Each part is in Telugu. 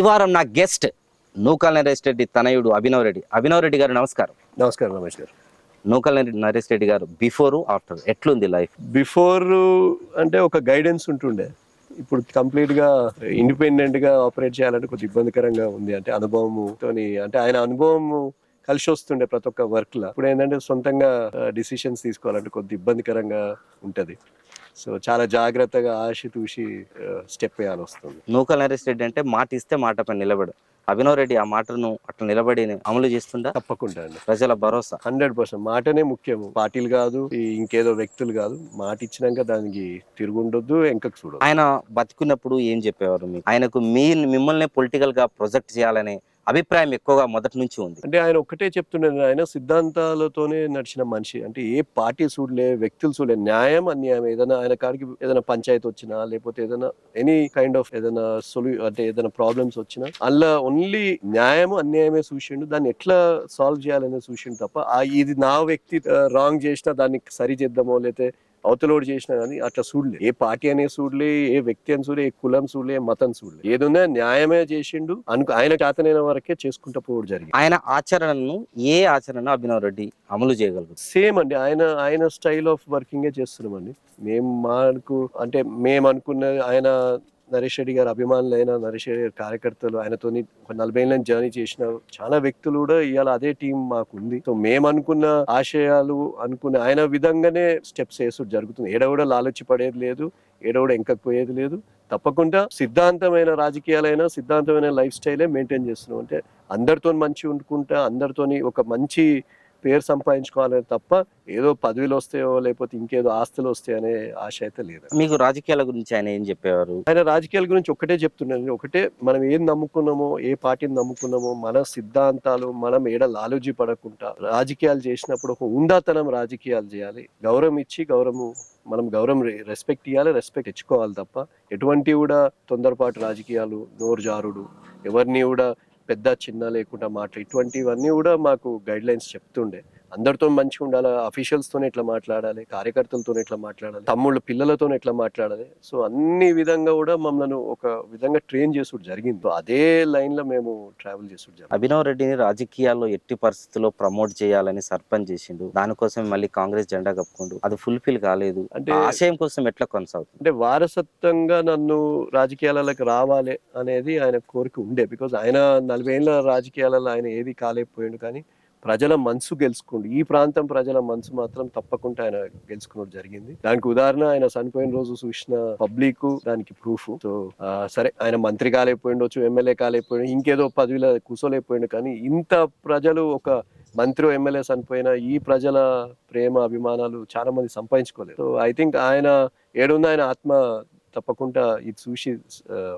ఈ వారం నా గెస్ట్ నూకల్ నరేష్ రెడ్డి తనయుడు అభినవ్ రెడ్డి. అభినవ్ రెడ్డి గారు నమస్కారం. నమస్కారం రమేష్ గారు. నూకల్ నరేష్ రెడ్డి గారు బిఫోర్ ఆఫ్టర్ ఎట్లుంది లైఫ్? బిఫోర్ అంటే ఒక గైడెన్స్ ఉంటుండే, ఇప్పుడు కంప్లీట్ గా ఇండిపెండెంట్ గా ఆపరేట్ చేయాలంటే కొద్దిగా ఇబ్బందికరంగా ఉంది. అంటే అనుభవంతోని, అంటే ఆయన అనుభవం కలిసి వస్తుండే ప్రతి ఒక్క వర్క్ లా. ఇప్పుడు ఏంటంటే సొంతంగా డిసిషన్స్ తీసుకోవాలంటే కొద్ది ఇబ్బందికరంగా ఉంటది. సో చాలా జాగ్రత్తగా ఆశతూసి స్టెప్ వేయాల్సి వస్తుంది. నూకల్ నరేష్ రెడ్డి అంటే మాట ఇస్తే మాట పైన నిలబడు. అభినవ్ రెడ్డి ఆ మాటను అట్లా నిలబడి అమలు చేస్తుందా? తప్పకుండా అండి. ప్రజల భరోసా 100%. మాటనే ముఖ్యము, పార్టీలు కాదు, ఇంకేదో వ్యక్తులు కాదు. మాట ఇచ్చినాక దానికి తిరుగుండొద్దు, వెంకకు చూడదు. ఆయన బతికున్నప్పుడు ఏం చెప్పేవారు మీకు? ఆయనకు మిమ్మల్ని పొలిటికల్ గా ప్రొజెక్ట్ చేయాలనే అభిప్రాయం ఎక్కువగా మొదటి నుంచి ఉంది. అంటే ఆయన ఒక్కటే చెప్తున్నాడు, ఆయన సిద్ధాంతాలతోనే నడిచిన మనిషి. అంటే ఏ పార్టీ చూడలే, వ్యక్తులు చూడలే, న్యాయం అన్యాయం ఏదైనా ఆయన కాడికి ఏదైనా పంచాయతీ వచ్చినా, లేకపోతే ఏదైనా ఎనీ కైండ్ ఆఫ్ ఏదైనా అంటే ఏదైనా ప్రాబ్లమ్స్ వచ్చినా అందులో ఓన్లీ న్యాయం అన్యాయమే చూసిండు. దాన్ని ఎట్లా సాల్వ్ చేయాలనే చూసిండు తప్ప ఇది నా వ్యక్తి రాంగ్ చేసినా దాన్ని సరి చేద్దామో లేకపోతే అవతలోడు చేసినా కానీ అట్లా చూడలే. ఏ పార్టీ అనే చూడలే, ఏ వ్యక్తి అని చూడలే, ఏ కులం చూడలే, ఏ మతం చూడలే. ఏదున్నా న్యాయమే చేసిండు. ఆయన చేతనైన వరకే చేసుకుంటూ పోవడం జరిగింది. ఆయన ఆచరణను ఆచరణ అభినవ్ రెడ్డి అమలు చేయగలరు? సేమ్ అండి, ఆయన స్టైల్ ఆఫ్ వర్కింగే చేస్తున్నామండి. మేము అనుకున్న ఆయన నరేష్ రెడ్డి గారు అభిమానులైన, నరేష్ రెడ్డి గారి కార్యకర్తలు, ఆయనతో ఒక 40 ఏళ్ళ జర్నీ చేసిన చాలా వ్యక్తులు కూడా ఇవాళ అదే టీం మాకు ఉంది. సో మేము అనుకున్న ఆశయాలు అనుకున్న ఆయన విధంగానే స్టెప్స్ వేసుడు జరుగుతుంది. ఏడ కూడా లాలొచ్చి పడేది లేదు, ఏడ కూడా ఎంకపోయేది లేదు. తప్పకుండా సిద్ధాంతమైన రాజకీయాలైనా, సిద్ధాంతమైన లైఫ్ స్టైలే మెయింటైన్ చేస్తున్నాం. అంటే అందరితో మంచి ఉండుకుంటా, అందరితోని ఒక మంచి పేరు సంపాదించుకోవాలని తప్ప ఏదో పదవులు వస్తాయో లేకపోతే ఇంకేదో ఆస్తులు వస్తాయనే ఆశ అయితే లేదు. మీకు రాజకీయాల గురించి ఆయన ఏం చెప్పేవారు? ఆయన రాజకీయాల గురించి ఒకటే చెప్తున్నాను. ఒకటే, మనం ఏం నమ్ముకున్నామో, ఏ పార్టీని నమ్ముకున్నామో, మన సిద్ధాంతాలు, మనం ఏడ లాలూజీ పడకుండా రాజకీయాలు చేసినప్పుడు ఒక ఉందాతనం రాజకీయాలు చేయాలి. గౌరవం ఇచ్చి మనం గౌరవం రెస్పెక్ట్ ఇవ్వాలి, రెస్పెక్ట్ తెచ్చుకోవాలి తప్ప ఎటువంటి కూడా తొందరపాటు రాజకీయాలు, నోరు జారుడు, ఎవరిని కూడా పెద్ద చిన్న లేకుండా ఇటువంటివన్నీ కూడా మాకు గైడ్ లైన్స్ చెప్తుండే. అందరితో మంచిగా ఉండాలి, అఫీషియల్స్తో ఎట్లా మాట్లాడాలి, కార్యకర్తలతో ఎట్లా మాట్లాడాలి, తమ్ముళ్ళు పిల్లలతో ఎట్లా మాట్లాడాలి. సో అన్ని విధంగా కూడా మమ్మల్ని ఒక విధంగా ట్రైన్ చేసుడు జరిగింది. అదే లైన్ లో మేము ట్రావెల్ చేసుడు జరిగింది. అభినవ్ రెడ్డిని రాజకీయాల్లో ఎట్టి పరిస్థితుల్లో ప్రమోట్ చేయాలని సర్పంచ్ చేసిండు. దానికోసం మళ్ళీ కాంగ్రెస్ జెండా కప్పుకుంటూ అది ఫుల్ఫిల్ కాలేదు. అంటే ఆశయం కోసం ఎట్లా కొనసాగుతుంది? అంటే వారసత్వంగా నన్ను రాజకీయాలకు రావాలి అనేది ఆయన కోరిక ఉండే. బికాజ్ ఆయన 40 ఏళ్ళ రాజకీయాలలో ఆయన ఏది కాలేకపోయాడు, కానీ ప్రజల మనసు గెలుచుకుండు. ఈ ప్రాంతం ప్రజల మనసు మాత్రం తప్పకుండా ఆయన గెలుచుకున్నట్టు జరిగింది. దానికి ఉదాహరణ ఆయన చనిపోయిన రోజు చూసిన పబ్లిక్ దానికి ప్రూఫ్. సో సరే, ఆయన మంత్రి కాలేకపోయిండొచ్చు, ఎమ్మెల్యే కాలేకపోయిండు, ఇంకేదో పదవిలో కూర్చోలేకపోయిండు, కానీ ఇంత ప్రజలు ఒక మంత్రి ఎమ్మెల్యే చనిపోయిన ఈ ప్రజల ప్రేమ అభిమానాలు చాలా మంది సంపాదించుకోలేదు. సో ఐ థింక్ ఆయన ఏడున్న ఆయన ఆత్మ తప్పకుండా ఇది చూసి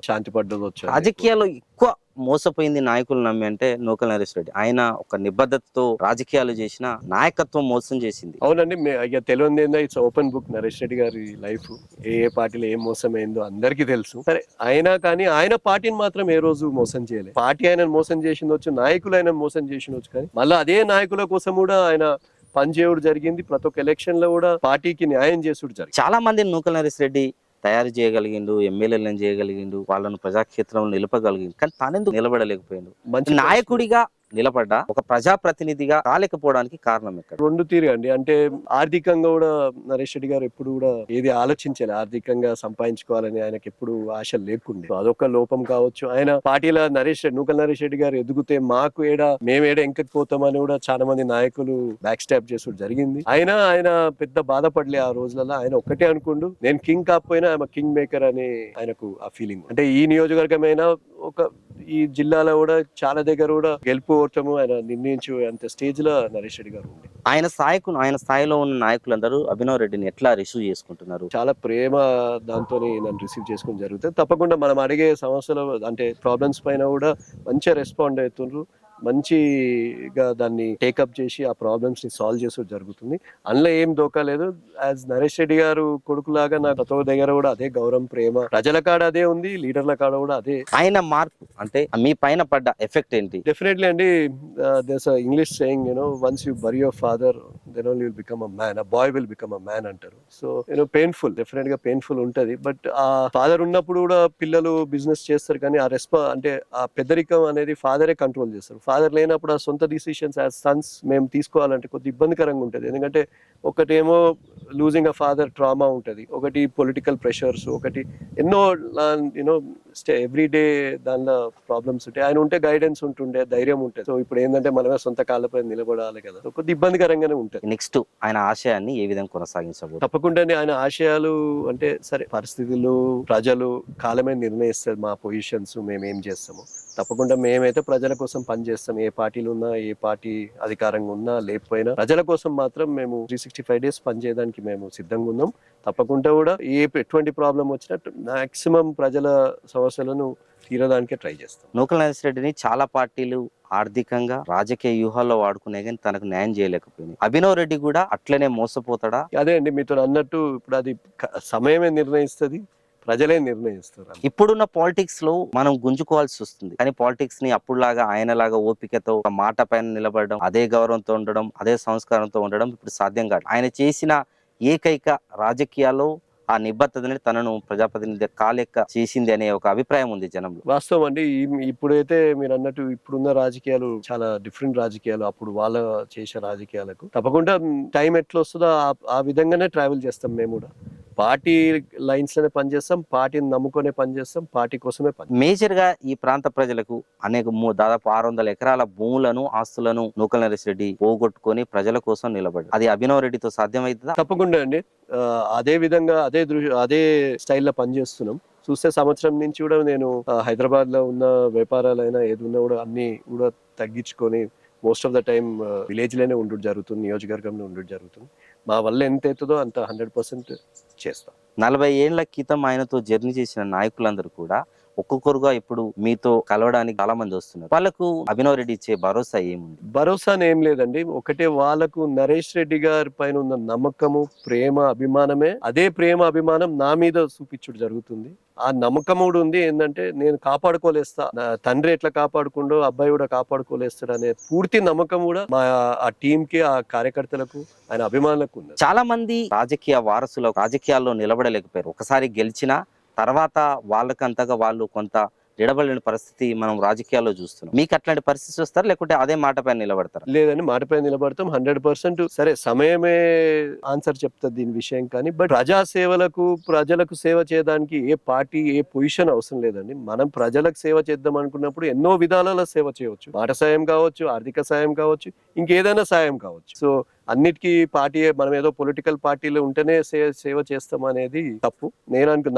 శాంతి పడ్డది. రాజకీయాల్లో ఎక్కువ మోసపోయింది నాయకులు నమ్మి అంటే నూకల్ నరేష్ రెడ్డి. ఆయన ఒక నిబద్ధతతో రాజకీయాలు చేసిన నాయకత్వం మోసం చేసింది. అవునండి, ఇక తెలియదు ఏందో, it's open book. Naresh Reddy గారి లైఫ్ ఏ పార్టీలో ఏం మోసం అయిందో అందరికీ తెలుసు. సరే, అయినా కానీ ఆయన పార్టీని మాత్రం ఏ రోజు మోసం చేయలేదు. పార్టీ ఆయన మోసం చేసిండొచ్చు, నాయకులు ఆయన మోసం చేసిండొచ్చు, కానీ మళ్ళీ అదే నాయకుల కోసం కూడా ఆయన పనిచేయడం జరిగింది. ప్రతి ఒక్క ఎలక్షన్ లో కూడా పార్టీకి న్యాయం చేసుడు జరిగింది. చాలా మంది నూకల్ నరేష్ రెడ్డి తయారు చేయగలిగిండు, ఎమ్మెల్యేలను చేయగలిగిండు, వాళ్ళను ప్రజాక్షేత్రంలో నిలపగలిగిండు, కానీ తానెందుకు నిలబడలేకపోయిండు? మంచి నాయకుడిగా నిలబడ్డా ఒక ప్రజాప్రతినిధిగా కాలేకపోవడానికి కారణం ఎక్కడ? రెండు తీరుగండి. అంటే ఆర్థికంగా కూడా నరేష్ రెడ్డి గారు ఎప్పుడు కూడా ఏది ఆలోచించాలి, ఆర్థికంగా సంపాదించుకోవాలని ఆయనకి ఎప్పుడు ఆశ లేకుండే. అదొక లోపం కావచ్చు. ఆయన పార్టీలో నూకల్ నరేష్ రెడ్డి గారు ఎదుగుతే మేము ఎంకపోతామని కూడా చాలా మంది నాయకులు బ్యాక్ స్టాప్ చేసుడు జరిగింది. ఆయన పెద్ద బాధపడలే ఆ రోజులలో. ఆయన ఒక్కటే అనుకుండు, నేను కింగ్ కాకపోయినా ఆయన కింగ్ మేకర్ అని ఆయనకు ఆ ఫీలింగ్. అంటే ఈ నియోజకవర్గమైనా ఈ జిల్లాలో కూడా చాలా దగ్గర కూడా గెలుపు ఓటము ఆయన నిర్ణయించే అంత స్టేజ్ లో నరేష్ రెడ్డి గారు ఉండే. ఆయన స్థాయిలో ఉన్న నాయకులందరూ అభినవ్ రెడ్డిని ఎట్లా రిసీవ్ చేసుకుంటున్నారు? చాలా ప్రేమ దాంతో నన్ను రిసీవ్ చేసుకుని జరుగుతుంది. తప్పకుండా మనం అడిగే సమస్యలు అంటే ప్రాబ్లమ్స్ పైన కూడా మంచిగా రెస్పాండ్ అవుతుండ్రు. మంచిగా దాన్ని టేకప్ చేసి ఆ ప్రాబ్లమ్స్ ని సాల్వ్ చేసే జరుగుతుంది. అందులో ఏం దోకా లేదు. యాజ్ నరేష్ రెడ్డి గారు కొడుకులాగా నా ప్రతి దగ్గర కూడా అదే గౌరవం, ప్రేమ ప్రజల కాడ అదే ఉంది, లీడర్ల కాడ కూడా అదే. ఆయన మార్పు అంటే మీ పైన పడ్డ ఎఫెక్ట్ ఏంటి? డెఫినెట్లీ అండి, there's English saying, once you bury your father then only will become a man, a boy will become a man అంటారు. సో పెయిన్ఫుల్, డెఫినెట్ గా పెయిన్ఫుల్ ఉంటది. బట్ ఆ ఫాదర్ ఉన్నప్పుడు కూడా పిల్లలు బిజినెస్ చేస్తారు, కానీ ఆ అంటే ఆ పెద్దరికం అనేది ఫాదరే కంట్రోల్ చేస్తారు. ఫాదర్ లేనప్పుడు ఆ సొంత డిసిషన్స్ యాజ్ సన్స్ మేము తీసుకోవాలంటే కొద్ది ఇబ్బందికరంగా ఉంటుంది. ఎందుకంటే ఒకటేమో లూజింగ్ అ ఫాదర్ ట్రామా ఉంటుంది, ఒకటి పొలిటికల్ ప్రెషర్స్, ఒకటి ఎన్నో యూనో ఎవ్రీ డే దానిలో ప్రాబ్లమ్స్ ఉంటాయి. ఆయన ఉంటే గైడెన్స్ ఉంటుండే, ధైర్యం ఉంటుంది. సో ఇప్పుడు ఏంటంటే మనమే సొంత కాళ్ళపై నిలబడాలి కదా, సో కొద్ది ఇబ్బందికరంగానే ఉంటుంది. నెక్స్ట్ ఆయన ఆశయాన్ని ఏ విధంగా కొనసాగించబోతున్నారు? తప్పకుండా ఆయన ఆశయాలు అంటే సరే పరిస్థితులు, ప్రజలు, కాలమే నిర్ణయిస్తుంది మా పొజిషన్స్, మేము ఏం చేస్తాము. తప్పకుండా మేమైతే ప్రజల కోసం పనిచేస్తాం. ఏ పార్టీలు ఉన్నా, ఏ పార్టీ అధికారంగా ఉన్నా లేకపోయినా ప్రజల కోసం మాత్రం మేము 365 days పనిచేయడానికి మేము సిద్ధంగా ఉన్నాం. తప్పకుండా కూడా ఎటువంటి ప్రాబ్లం వచ్చినా మాక్సిమం ప్రజల సమస్యలను తీరడానికే ట్రై చేస్తాం. నూకల నరేష్ రెడ్డిని చాలా పార్టీలు ఆర్థికంగా, రాజకీయ వ్యూహాల్లో వాడుకునే కానీ తనకు న్యాయం చేయలేకపోయింది. అభినవ్ రెడ్డి కూడా అట్లనే మోసపోతాడా? అదే అండి మీతో అన్నట్టు, ఇప్పుడు అది సమయమే నిర్ణయిస్తుంది, ప్రజలే నిర్ణయిస్తారు. ఇప్పుడున్న పాలిటిక్స్ లో మనం గుంజుకోవాల్సి వస్తుంది, కానీ పాలిటిక్స్ ని అప్పుడులాగా ఆయనలాగా ఓపికతో ఒక మాట పైన నిలబడడం, అదే గౌరవంతో ఉండడం, అదే సంస్కారంతో ఉండడం ఇప్పుడు సాధ్యం కాదు. ఆయన చేసిన ఏకైక రాజకీయాల్లో ఆ నిబద్ధతని తనను ప్రజాప్రతినిధి కాలెక్క చేసింది అనే ఒక అభిప్రాయం ఉంది జనంలో. వాస్తవం అండి. ఇప్పుడైతే మీరు అన్నట్టు ఇప్పుడున్న రాజకీయాలు చాలా డిఫరెంట్ రాజకీయాలు. అప్పుడు వాళ్ళ చేసే రాజకీయాలకు తప్పకుండా టైం ఎట్లా వస్తుందో ఆ విధంగానే ట్రావెల్ చేస్తాం. మేము కూడా పార్టీ లైన్స్ లోనే పనిచేస్తాం, పార్టీని నమ్ముకునే పనిచేస్తాం, పార్టీ కోసమే పని. మేజర్ గా ఈ ప్రాంత ప్రజలకు అనేక దాదాపు 600 ఎకరాల భూములను, ఆస్తులను నూకల నరేష్ రెడ్డి పోగొట్టుకొని ప్రజల కోసం నిలబడ్డాడు. అది అభినవ్ రెడ్డితో సాధ్యమవుతుందా? తప్పకుండా అండి. అదే విధంగా అదే స్టైల్లో పనిచేస్తున్నాం. చూస్తే సంవత్సరం నుంచి కూడా నేను హైదరాబాద్ లో ఉన్న వ్యాపారాలైనా ఏది ఉన్నా కూడా అన్ని కూడా తగ్గించుకొని most of the time village లోనే ఉండడం జరుగుతుంది, నియోజకవర్గంలో ఉండడం జరుగుతుంది. మా వల్ల ఎంత అవుతుందో అంత 100% చేస్తాం. 40 ఏళ్ల క్రితం ఆయనతో జర్నీ చేసిన నాయకులందరూ కూడా ఒక్కొక్కరుగా ఇప్పుడు మీతో కలవడానికి చాలా మంది వస్తున్నారు. వాళ్ళకు అభినవ్ రెడ్డి ఇచ్చే భరోసా ఏముంది? భరోసానే ఏం లేదండి. ఒకటే, వాళ్ళకు నరేష్ రెడ్డి గారి పైన ఉన్న నమ్మకము, ప్రేమ, అభిమానమే. అదే ప్రేమ, అభిమానం నా మీద చూపించుడు జరుగుతుంది. ఆ నమ్మకం కూడా ఉంది. ఏంటంటే నేను కాపాడుకోలేస్తా, నా తండ్రి ఎట్లా కాపాడుకుండో అబ్బాయి కూడా కాపాడుకోలేస్తాడు అనే పూర్తి నమ్మకం కూడా మా ఆ టీం కి, ఆ కార్యకర్తలకు, ఆయన అభిమానులకు ఉంది. చాలా మంది రాజకీయ వారసులు రాజకీయాల్లో నిలబడలేకపోయారు. ఒకసారి గెలిచినా తర్వాత వాళ్ళకంతగా వాళ్ళు కొంత నిలబడలేని పరిస్థితి మనం రాజకీయాల్లో చూస్తున్నాం. మీకు అట్లాంటి పరిస్థితి వస్తారు, లేకుంటే అదే మాట పైన నిలబడతారు? లేదండి, మాటపై నిలబడతాం 100%. సరే సమయమే ఆన్సర్ చెప్తుంది దీని విషయం, కానీ బట్ ప్రజా సేవలకు, ప్రజలకు సేవ చేయడానికి ఏ పార్టీ, ఏ పొజిషన్ అవసరం లేదండి. మనం ప్రజలకు సేవ చేద్దాం అనుకున్నప్పుడు ఎన్నో విధాలలో సేవ చేయవచ్చు. మాట సాయం కావచ్చు, ఆర్థిక సాయం కావచ్చు, ఇంకేదైనా సాయం కావచ్చు. సో అన్నిటికీ పార్టీ, మనం ఏదో పొలిటికల్ పార్టీలో ఉంటేనే సేవ చేస్తాం అనేది తప్పు.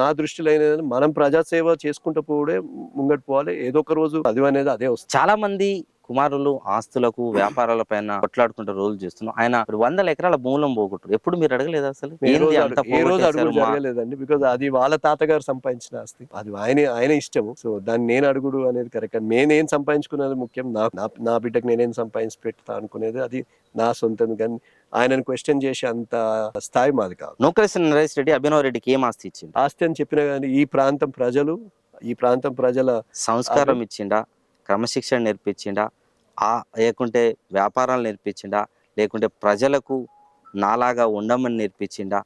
నా దృష్టిలో అయినది మనం ప్రజా సేవ చేసుకుంటూ పోవడే ముంగట్ పోవాలి. ఏదో ఒక రోజు అది అనేది అదే వస్తుంది. చాలా మంది కుమారులు ఆస్తులకు, వ్యాపారాల పైన కొట్లాడుకుంటూ రోజులు చేస్తున్నాం. ఆయన 100 ఎకరాల భూములను పోగొట్టారు. ఎప్పుడు మీరు అడగలేదు అసలు ఏ రోజు అడుగు జరగలేదండి. బికాజ్ అది వాళ్ళ తాతగారు సంపాదించిన ఆస్తి, అది ఆయన ఇష్టము. సో దాన్ని నేను అడుగుడు అనేది కరెక్ట్. నేనేం సంపాదించుకునేది ముఖ్యం. నా బిడ్డకు నేనేం సంపాదించి పెడతా అనుకునేది అది నా సొంతం, కానీ ఆయనను క్వశ్చన్ చేసే అంత స్థాయి మాది కాదు. నూకల నరేష్ రెడ్డి అభినవ్ రెడ్డికి ఏం ఆస్తి ఇచ్చింది? ఆస్తి అని చెప్పినా కానీ ఈ ప్రాంతం ప్రజల సంస్కారం ఇచ్చిండా, క్రమశిక్షణ నేర్పించిండా, లేకుంటే వ్యాపారాలు నేర్పించిండా, లేకుంటే ప్రజలకు నాలాగా ఉండమని నేర్పించిండా,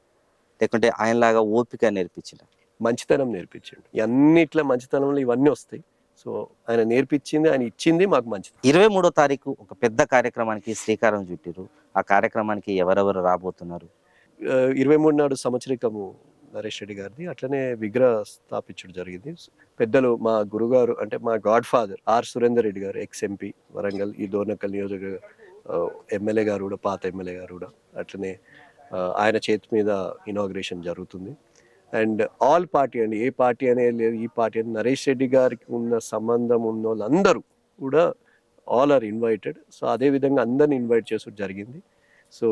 లేకుంటే ఆయనలాగా ఓపిక నేర్పించిండా? మంచితనం నేర్పించిండు. అన్నిట్ల మంచితనంలో ఇవన్నీ వస్తాయి. సో ఆయన నేర్పించింది, ఆయన ఇచ్చింది మాకు మంచిది. 23వ తారీఖు ఒక పెద్ద కార్యక్రమానికి శ్రీకారం చుట్టిరు. ఆ కార్యక్రమానికి ఎవరెవరు రాబోతున్నారు? 23 నాడు సంవత్సరికము నరేష్ రెడ్డి గారిది. అట్లనే విగ్రహ స్థాపించడం జరిగింది. పెద్దలు మా గురుగారు, అంటే మా godfather R Surender Reddy గారు, ఎక్స్ ఎంపీ వరంగల్, ఈ దోర్నకల్ నియోజకవర్గ ఎమ్మెల్యే గారు కూడా, పాత ఎమ్మెల్యే గారు కూడా. అట్లనే ఆయన చేతి మీద ఇనాగ్రేషన్ జరుగుతుంది. అండ్ ఆల్ పార్టీ అండి, ఏ పార్టీ అనేది లేదు, ఈ పార్టీ అని నరేష్ రెడ్డి గారికి ఉన్న సంబంధం ఉన్న వాళ్ళందరూ కూడా ఆల్ ఆర్ ఇన్వైటెడ్. సో అదే విధంగా అందరిని ఇన్వైట్ చేసుడు జరిగింది. సో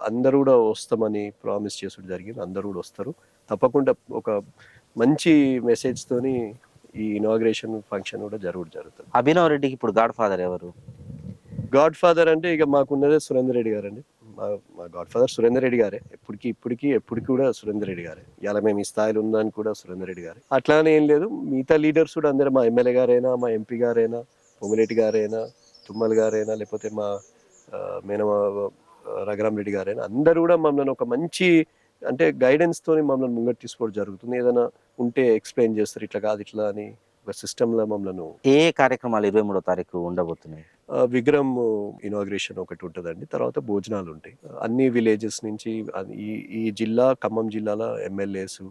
అందరూ కూడా వస్తామని ప్రామిస్ చేసుడు జరిగింది. అందరూ కూడా వస్తారు తప్పకుండా. ఒక మంచి మెసేజ్ తోని ఈ ఇనాగ్రేషన్ ఫంక్షన్ కూడా జరుగుతుంది. అభినవ్ రెడ్డికి ఇప్పుడు గాడ్ ఫాదర్ ఎవరు? గాడ్ ఫాదర్ అంటే ఇక మాకున్నదే సురేందర్ రెడ్డి గారు అండి. మా గాడ్ ఫాదర్ సురేందర్ రెడ్డి గారే. ఎప్పటికీ కూడా సురేందర్ రెడ్డి గారే. ఇలా మేము ఈ స్థాయిలో ఉందని కూడా సురేందర్ రెడ్డి గారే. అట్లానే ఏం లేదు, మిగతా లీడర్స్ కూడా అందరూ, మా ఎమ్మెల్యే గారైనా, మా ఎంపీ గారైనా, పొంగులేటి గారైనా, తుమ్మల్ గారైనా, లేకపోతే మా మేనమా రఘురామ్ రెడ్డి గారైనా అందరూ కూడా మమ్మల్ని ఒక మంచి అంటే గైడెన్స్ తోని మమ్మల్ని ముంగట్ తీసుకోవడం జరుగుతుంది. ఏదైనా ఉంటే ఎక్స్ప్లెయిన్ చేస్తారు, ఇట్లా కాదు ఇట్లా అని ఒక సిస్టమ్ లో మమ్మల్ని. ఏ కార్యక్రమాలు 23వ తారీఖు ఉండబోతున్నాయి? విగ్రహం ఇనాగ్రేషన్ ఒకటి ఉంటుందండి. తర్వాత భోజనాలు ఉంటాయి. అన్ని విలేజెస్ నుంచి ఈ జిల్లా ఖమ్మం జిల్లాలో ఎమ్మెల్యేస్,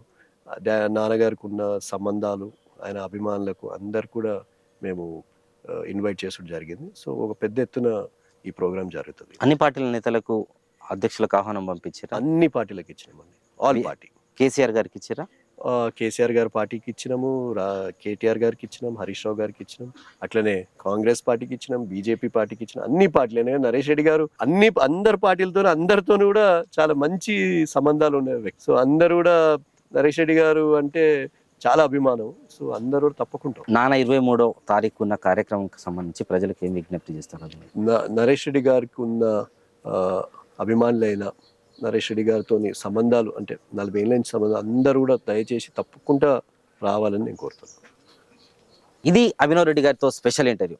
నాన్నగారికి ఉన్న సంబంధాలు, ఆయన అభిమానులకు అందరు కూడా మేము ఇన్వైట్ చేసుడు జరిగింది. సో ఒక పెద్ద ఎత్తున ఈ ప్రోగ్రామ్ జరుగుతుంది. అన్ని పార్టీల నేతలకు అధ్యక్షులకు ఆహ్వానం పంపించారా? అన్ని పార్టీలకు ఇచ్చినామండి, ఆల్ పార్టీ. కేసీఆర్ గారికి ఇచ్చారా? కేసీఆర్ గారి పార్టీకి ఇచ్చినాము, కేటీఆర్ గారికి ఇచ్చినాం, హరీష్ రావు గారికి ఇచ్చినాం, అట్లనే కాంగ్రెస్ పార్టీకి ఇచ్చినాం, బీజేపీ పార్టీకి ఇచ్చినాం, అన్ని పార్టీలనే. నరేష్ రెడ్డి గారు అందరు పార్టీలతో అందరితో కూడా చాలా మంచి సంబంధాలు ఉన్నాయి వ్యక్తి. సో అందరు కూడా నరేష్ రెడ్డి గారు అంటే చాలా అభిమానం. సో అందరూ తప్పకుండా. నాన్న 23వ తారీఖు ఉన్న కార్యక్రమంకి సంబంధించి ప్రజలకు ఏం విజ్ఞప్తి చేస్తారు? నరేష్ రెడ్డి గారికి ఉన్న అభిమానులైన నరేష్ రెడ్డి గారితో సంబంధాలు అంటే 40 ఏళ్ళ నుంచి సంబంధాలు అందరూ కూడా దయచేసి తప్పకుండా రావాలని నేను కోరుతున్నాను. ఇది అభినవ్ రెడ్డి గారితో స్పెషల్ ఇంటర్వ్యూ.